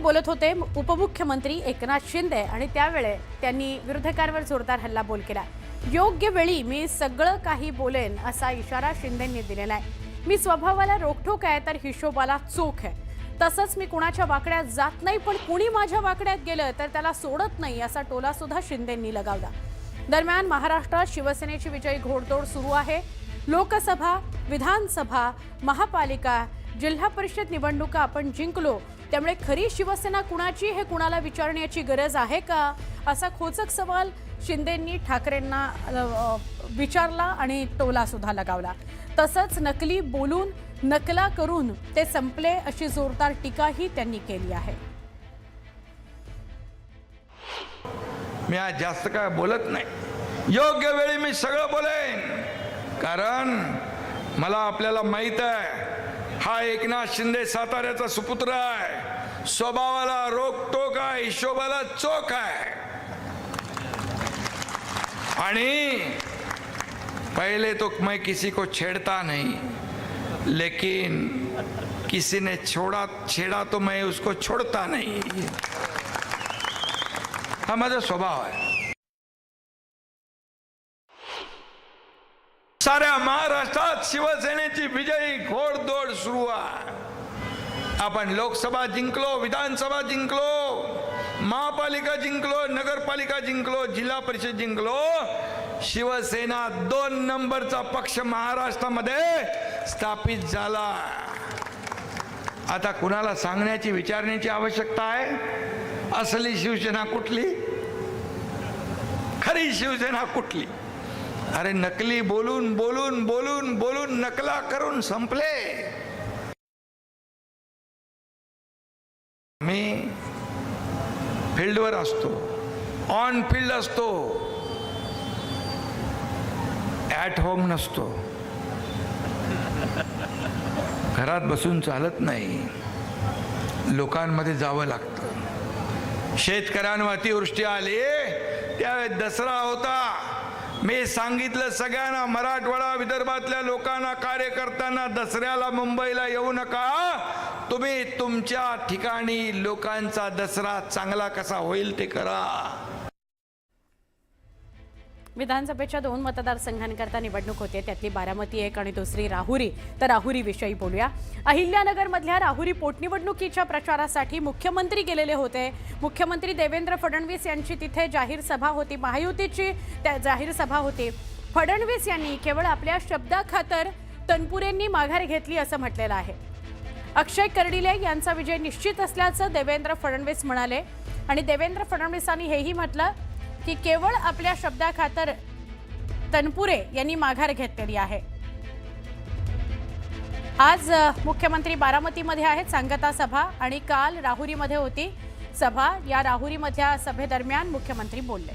बोलत होते उपमुख्यमंत्री एकनाथ शिंदे आणि त्यावेळे त्यांनी विरोधकांवर जोरदार हल्लाबोल केला। योग्य वेळी मी सगळं काही बोलेन असा इशारा शिंदेंनी दिलेला आहे। मी स्वभावाला रोखठोक आहे तर हिशोबाला चोख आहे। तसंच मी कुणाच्या वाकड्यात जात नाही, पण कुणी माझ्या वाकड्यात गेलं तर त्याला सोडत नाही असा टोला सुद्धा शिंदेंनी लगावला। दरम्यान महाराष्ट्रात शिवसेनेची विजयी घोडदौड सुरू आहे। लोकसभा, विधानसभा, महापालिका, जिल्हा परिषद निवडणुका आपण जिंकलो, त्यामुळे खरी शिवसेना कुणाची हे कुणाला विचारण्याची गरज आहे का, असा खोचक सवाल शिंदेंनी ठाकरेंना विचारला आणि टोला सुद्धा लगावला। तसंच नकली बोलून नकला करून ते संपले अशी जोरदार टीकाही त्यांनी केली आहे। मी आज जास्त काय बोलत नाही, योग्य वेळी मी सगळं बोलेन, कारण मला आपल्याला माहित आहे हा एकनाथ शिंदे साताऱ्याचा सुपुत्र आहे, स्वभावाला रोकटोक आहे, हिशोबाला चोख आहे। आणि पहले तो मैं किसी को छेड़ता नहीं, लेकिन किसी ने छेड़ा तो मैं उसको छोड़ता नहीं। हा माझा स्वभाव आहे। साऱ्या महाराष्ट्रात शिवसेनेची विजयी घोडदौड सुरू आहे। आपण लोकसभा जिंकलो, विधानसभा जिंकलो, महापालिका जिंकलो, नगरपालिका जिंकलो, जिल्हा परिषद जिंकलो। शिवसेना 2 नंबरचा पक्ष महाराष्ट्रामध्ये स्थापित झाला। आता कुणाला सांगण्याची विचारण्याची आवश्यकता आहे? असली शिवसेना कुठली, खरी शिवसेना कुठली? अरे नकली बोलून बोलून बोलून बोलून नकला करून संपले। मी फील्डवर असतो, ऑन फील्ड असतो, ॲट होम नसतो। घरात बसून चालत नाही, लोकांमध्ये जावं लागतं। शेतकऱ्यांवर अतिवृष्टी आली, त्यावेळेस दसरा होता। मी सांगितलं सगळ्यांना, मराठवाडा विदर्भातल्या लोकांना, कार्यकर्त्यांना, दसऱ्याला मुंबईला येऊ नका, तुम्ही तुमच्या ठिकाणी लोकांचा दसरा चांगला कसा होईल ते करा। विधानसभेच्या 2 मतदारसंघांकरता निवडणूक होते, त्यातली बारामती एक आणि दुसरी राहुरी। तर राहुरी विषयी बोलूया। अहिल्यानगर मधल्या राहुरी पोटनिवडणुकीच्या प्रचारासाठी मुख्यमंत्री गेलेले होते। मुख्यमंत्री देवेंद्र फडणवीस यांची तिथे जाहीर सभा होती, महायुतीची जाहीर सभा होती। फडणवीस यांनी केवळ आपल्या शब्दाखातर तनपुरेंनी माघार घेतली असं म्हटलेलं आहे। अक्षय कर्डिले यांचा विजय निश्चित असल्याचं देवेंद्र फडणवीस म्हणाले आणि देवेंद्र फडणवीसांनी हेही म्हटलं की केवळ आपल्या शब्दाखातर तनपुरे यांनी माघार घेतलेली आहे। आज मुख्यमंत्री बारामतीमध्ये आहेत, सांगता सभा, आणि काल राहुरीमध्ये होती सभा। या राहुरीमधल्या सभेदरम्यान मुख्यमंत्री बोलले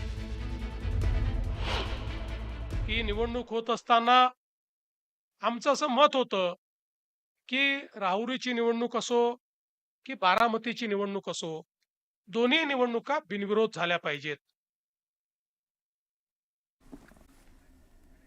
की निवडणूक होत असताना आमचं असं मत होतं की राहुरीची निवडणूक असो की बारामतीची निवडणूक असो, दोन्ही निवडणुका बिनविरोध झाल्या पाहिजेत।